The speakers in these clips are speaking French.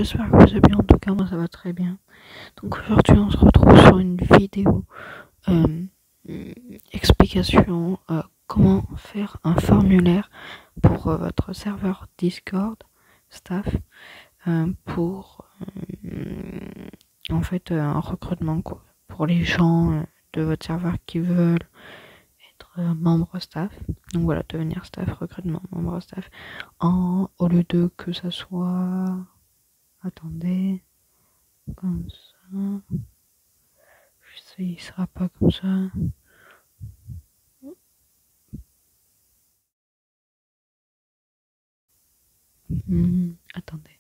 j'espère que vous allez bien. En tout cas, moi ça va très bien. Donc aujourd'hui, on se retrouve sur une vidéo explication comment faire un formulaire pour votre serveur Discord staff pour en fait un recrutement quoi, pour les gens de votre serveur qui veulent être membre staff. Donc voilà, devenir staff, recrutement, membre staff, au lieu de que ça soit, attendez, comme ça, je sais, il sera pas comme ça. Attendez.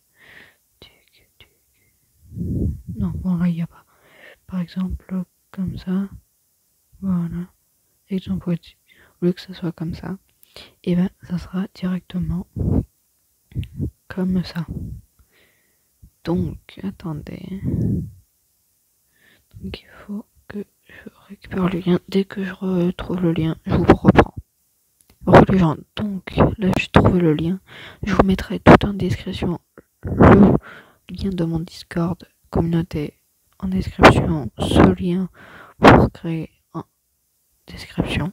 Non, bon là il n'y a pas. Par exemple, comme ça, voilà. Exemple, au lieu que ça soit comme ça, et ben ça sera directement comme ça. Donc, attendez. Donc il faut que je récupère le lien. Dès que je retrouve le lien, je vous reprends. Les gens, donc là j'ai trouvé le lien. Je vous mettrai tout en description le lien de mon Discord communauté en description, ce lien pour créer en description.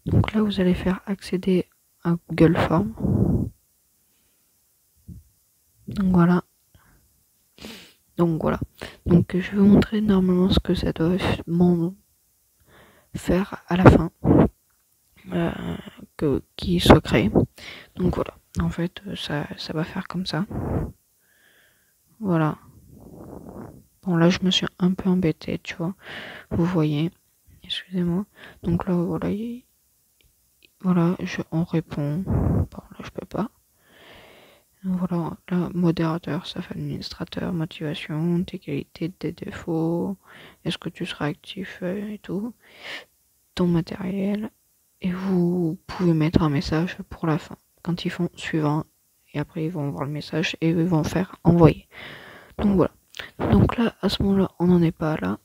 Donc là vous allez faire accéder à Google Form. Donc voilà. Donc je vais vous montrer normalement ce que ça doit faire à la fin qui soit créé. Donc voilà. En fait ça va faire comme ça. Voilà. Bon là je me suis un peu embêté, tu vois. Vous voyez. Excusez-moi. Donc là voilà. On répond. Bon là je peux pas. Voilà, là, modérateur, ça fait administrateur, motivation, tes qualités, tes défauts, est-ce que tu seras actif et tout, ton matériel, et vous pouvez mettre un message pour la fin, quand ils font suivant, et après ils vont voir le message et ils vont faire envoyer. Donc voilà. Donc là, à ce moment-là, on n'en est pas là.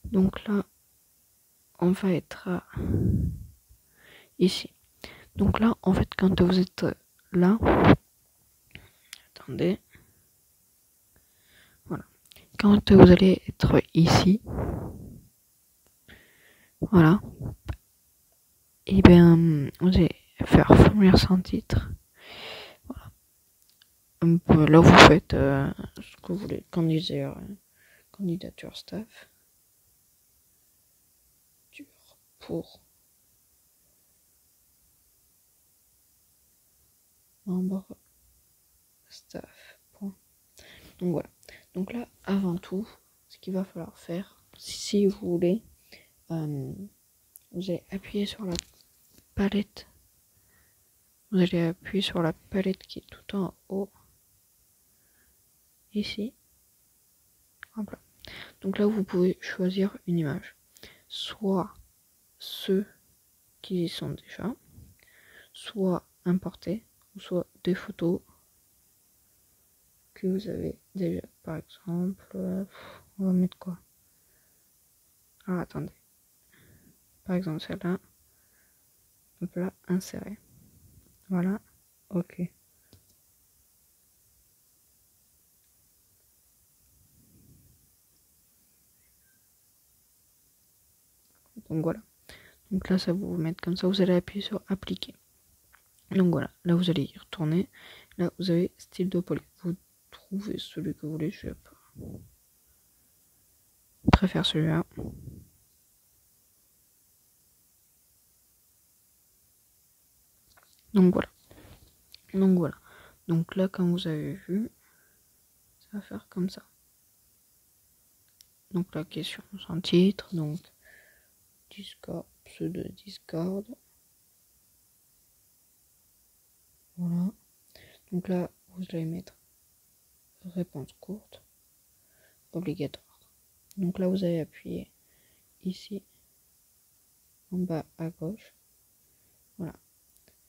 Donc là, on va être ici. Donc là, en fait, quand vous êtes là, attendez. Voilà. Quand vous allez être ici, voilà, et bien, vous allez faire formulaire sans titre. Voilà. Là, vous faites ce que vous voulez. Candidature staff. Pour membre staff. Donc voilà. Donc là, avant tout, ce qu'il va falloir faire, si vous voulez, vous allez appuyer sur la palette. Vous allez appuyer sur la palette qui est tout en haut. Ici. Hop là. Donc là, vous pouvez choisir une image. Soit ceux qui y sont déjà, soit importés, ou soit des photos que vous avez déjà. Par exemple, on va mettre quoi? Ah, attendez. Par exemple, celle-là. Hop là, insérer. Voilà. Ok. Donc voilà. Donc là, ça va vous mettre comme ça. Vous allez appuyer sur appliquer. Donc voilà. Là, vous allez y retourner. Là, vous avez style de police. Vous trouvez celui que vous voulez. Je préfère celui-là. Donc voilà. Donc là, comme vous avez vu, ça va faire comme ça. Donc la question sans titre, donc Discord, pseudo Discord. Voilà. Donc là, vous allez mettre réponse courte, obligatoire. Donc là, vous allez appuyer ici, en bas à gauche. Voilà.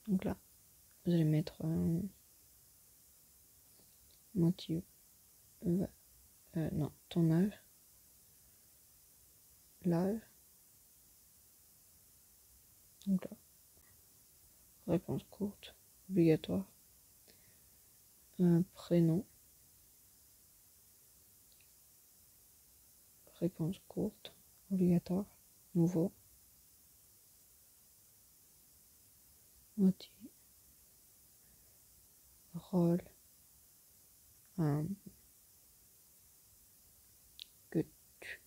Donc là, vous allez mettre motif, non, ton âge, l'âge. Donc là, réponse courte, obligatoire. prénom, réponse courte, obligatoire, nouveau, motif, rôle, que tu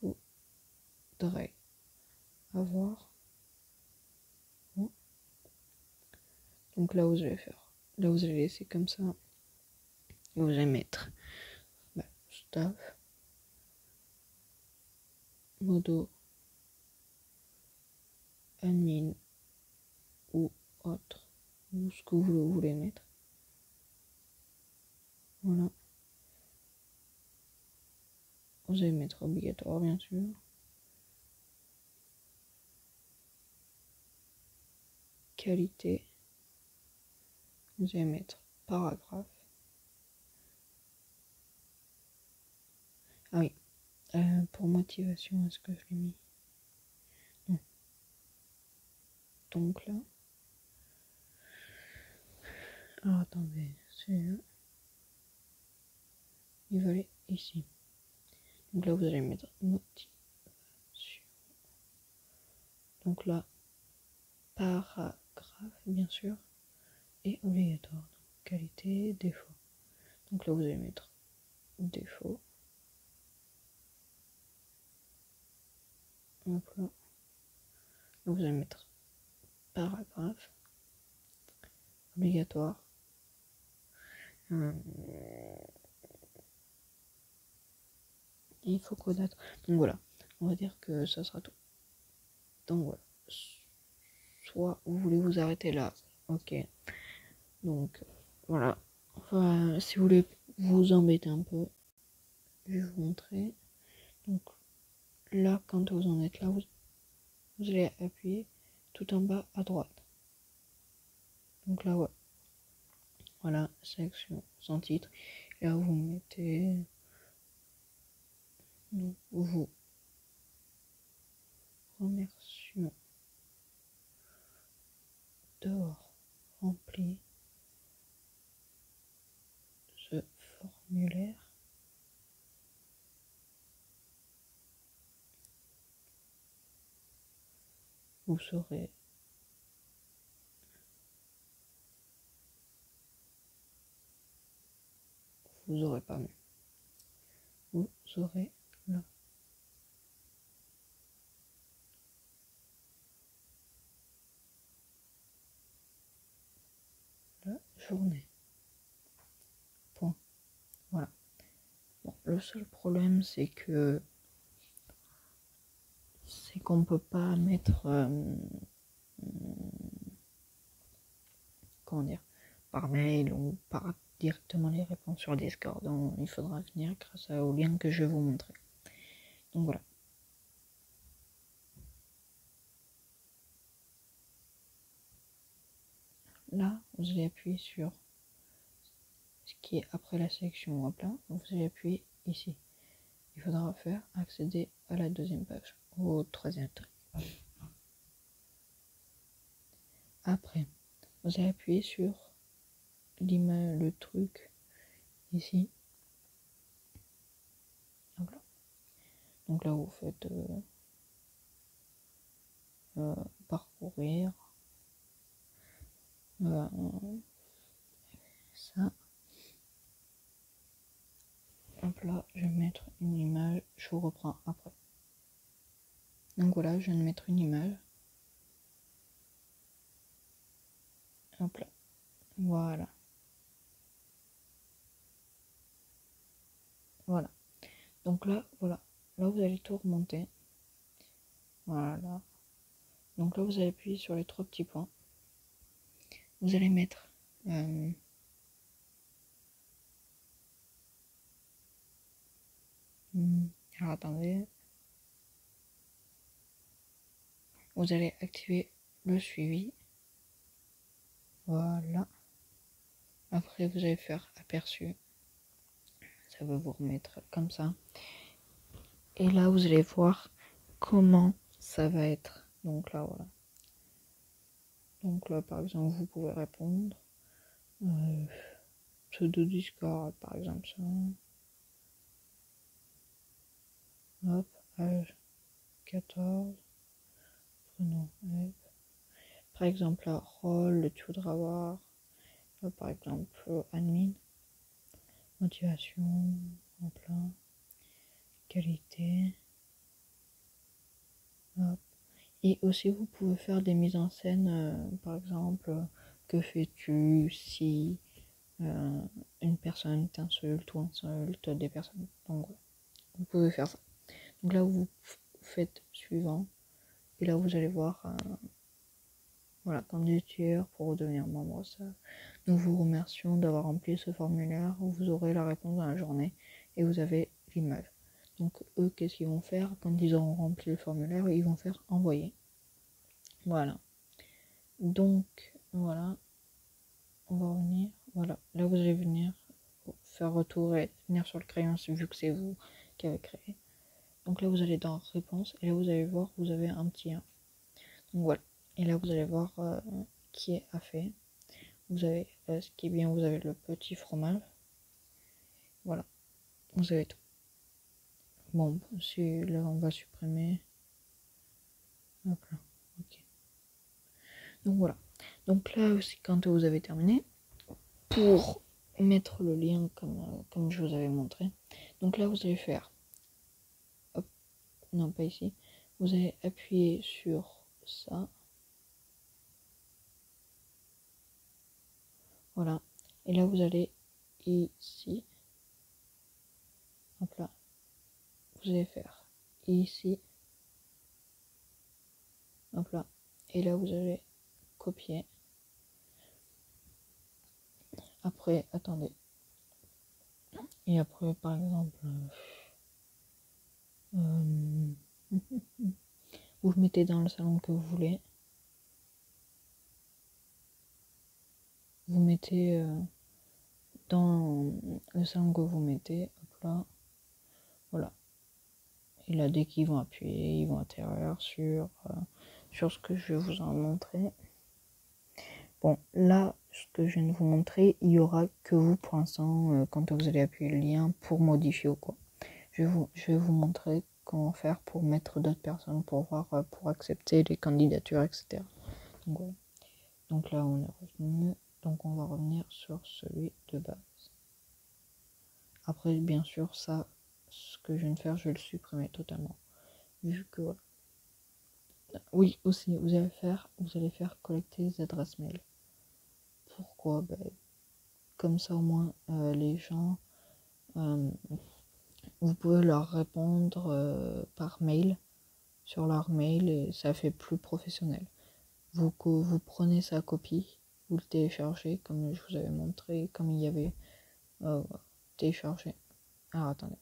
voudrais avoir. Donc là, vous allez faire, là vous allez laisser comme ça, et vous allez mettre staff, modo, admin ou autre, ou ce que vous voulez mettre. Voilà. Vous allez mettre obligatoire, bien sûr. Qualité. Vous allez mettre paragraphe. Ah oui. Pour motivation, est-ce que je l'ai mis? Non. Donc là. Alors attendez, celui-là. Il va aller ici. Donc là, vous allez mettre motivation. Donc là, paragraphe, bien sûr, et obligatoire. Donc, qualité, défaut. Donc là, vous allez mettre défaut. Donc là, vous allez mettre paragraphe, obligatoire. Il faut quoi d'autre? Donc voilà, on va dire que ça sera tout. Donc voilà, soit vous voulez vous arrêter là, ok. Donc voilà, enfin, si vous voulez vous embêter un peu, je vais vous montrer. Donc là, quand vous en êtes là, vous allez appuyer tout en bas à droite. Donc là, ouais. Voilà, sélection sans titre. Et là, vous mettez nous vous remercions d'avoir rempli ce formulaire. Vous saurez vous aurez pas mieux. Vous aurez là. La journée. Point. Voilà. Bon, le seul problème c'est qu'on peut pas mettre comment dire, par mail ou par directement les réponses sur Discord. Donc, il faudra venir grâce au lien que je vais vous montrer. Donc voilà. Là, vous allez appuyer sur ce qui est après la sélection. Hop là, vous allez appuyer ici. Il faudra faire accéder à la deuxième page, au troisième truc. Après, vous allez appuyer sur l'image, le truc ici. Donc là, vous faites parcourir ça. Hop là, je vais mettre une image, je vous reprends après. Donc voilà, je viens de mettre une image. Hop là, voilà. Voilà. Donc là, voilà. Là, vous allez tout remonter. Voilà. Donc là, vous allez appuyer sur les trois petits points. Vous allez mettre alors attendez. Vous allez activer le suivi. Voilà. Après, vous allez faire aperçu. Ça va vous remettre comme ça. Et là, vous allez voir comment ça va être. Donc là, voilà. Donc là, par exemple, vous pouvez répondre. Pseudo Discord par exemple, ça. Hop, âge 14, prénom, par exemple, la rôle, tu voudras avoir, par exemple, admin, motivation, emploi, qualité, hop. Et aussi, vous pouvez faire des mises en scène, par exemple, que fais-tu si une personne t'insulte ou insulte des personnes. Donc, vous pouvez faire ça. Donc là, vous faites suivant. Et là, vous allez voir, voilà, candidature pour devenir membre. Ça. Nous vous remercions d'avoir rempli ce formulaire. Vous aurez la réponse dans la journée et vous avez l'image. Donc, eux, qu'est-ce qu'ils vont faire? Quand ils auront rempli le formulaire, ils vont faire envoyer. Voilà. Donc, voilà. On va revenir. Voilà. Là, vous allez venir faire retour et venir sur le crayon vu que c'est vous qui avez créé. Donc là, vous allez dans réponse et là, vous allez voir, vous avez un petit 1. Donc voilà. Et là, vous allez voir qui a fait. Vous avez, ce qui est bien, vous avez le petit fromage. Voilà. Vous avez tout. Bon, là, on va supprimer. Hop là. Ok. Donc voilà. Donc là aussi, quand vous avez terminé, pour mettre le lien comme je vous avais montré, donc là, vous allez faire. Hop. Non, pas ici. Vous allez appuyer sur ça. Voilà. Et là, vous allez ici. Hop là. Vous allez faire ici. Hop là. Et là, vous allez copier. Après, attendez. Et après, par exemple, vous mettez dans le salon que vous voulez. Vous mettez dans le salon que vous mettez. Hop là. Voilà. Et là, dès qu'ils vont appuyer, ils vont atterrir sur ce que je vais vous en montrer. Bon, là, ce que je viens de vous montrer, il y aura que vous pour l'instant quand vous allez appuyer le lien pour modifier ou quoi. Je vais vous montrer comment faire pour mettre d'autres personnes pour voir, pour accepter les candidatures, etc. Donc, voilà. Donc là, on est revenu. Donc on va revenir sur celui de base. Après, bien sûr, ça, ce que je viens de faire, je vais le supprimer totalement. Vu que voilà. Oui, aussi, vous allez faire collecter les adresses mail. Pourquoi? Comme ça, au moins, les gens, vous pouvez leur répondre par mail, sur leur mail, et ça fait plus professionnel. Vous prenez sa copie, vous le téléchargez, comme je vous avais montré, comme il y avait téléchargé. Alors, attendez.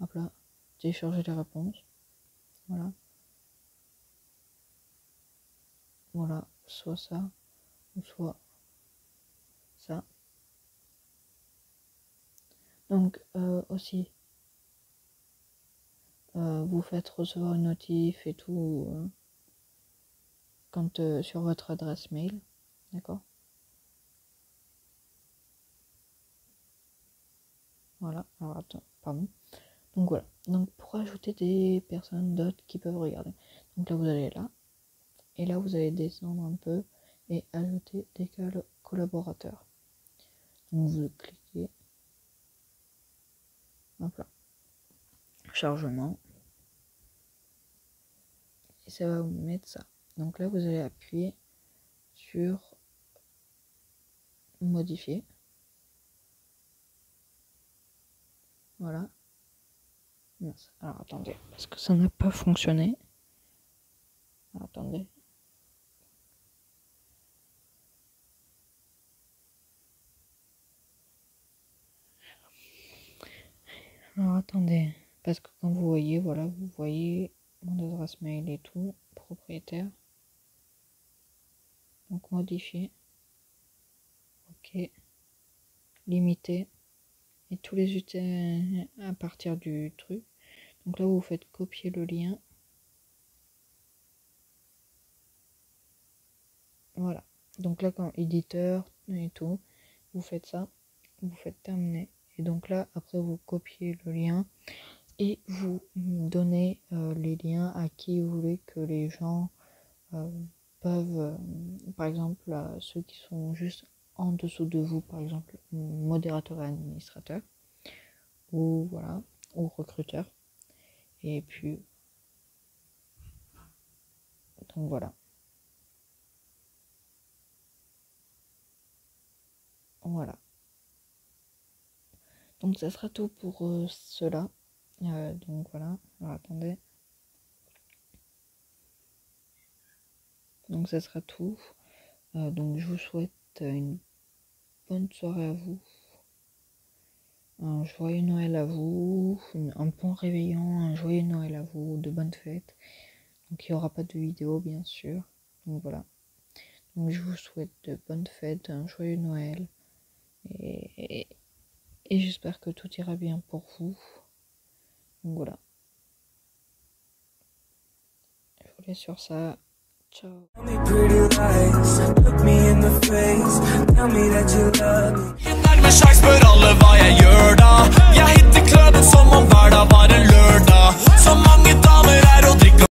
Hop là, télécharger les réponses. Voilà. Voilà, soit ça, ou soit ça. Donc, aussi, vous faites recevoir une notif et tout quand sur votre adresse mail. D'accord? Voilà, alors attends, pardon. Donc voilà, donc pour ajouter des personnes d'autres qui peuvent regarder. Donc là, vous allez là, et là, vous allez descendre un peu et ajouter des collaborateurs. Donc vous cliquez, hop là, chargement, et ça va vous mettre ça. Donc là, vous allez appuyer sur modifier. Voilà. Alors attendez, parce que ça n'a pas fonctionné. Alors, attendez. Alors attendez, parce que quand vous voyez, voilà, vous voyez mon adresse mail et tout, propriétaire. Donc modifier. Ok. Limiter. Et tous les utils à partir du truc. Donc là, vous faites copier le lien. Voilà. Donc là, quand éditeur et tout. vous faites ça, vous faites terminer. Et donc là, après, vous copiez le lien et vous donnez les liens à qui vous voulez que les gens peuvent, par exemple, ceux qui sont juste en dessous de vous, par exemple, modérateur et administrateur, ou voilà, ou recruteur. Et puis, donc voilà. Voilà. Donc ça sera tout pour cela. Donc voilà. Alors, attendez. Donc ça sera tout. Donc je vous souhaite une bonne soirée à vous. Un joyeux Noël à vous. Un bon réveillon. Un joyeux Noël à vous. De bonnes fêtes. Donc il n'y aura pas de vidéo bien sûr. Donc voilà. Donc je vous souhaite de bonnes fêtes. Un joyeux Noël. Et j'espère que tout ira bien pour vous. Donc voilà. Je vous laisse sur ça. Ciao. Tell me pretty lies, look me in the face, tell me that you love me. Vermez sjanse for alle hva jeg gjør da.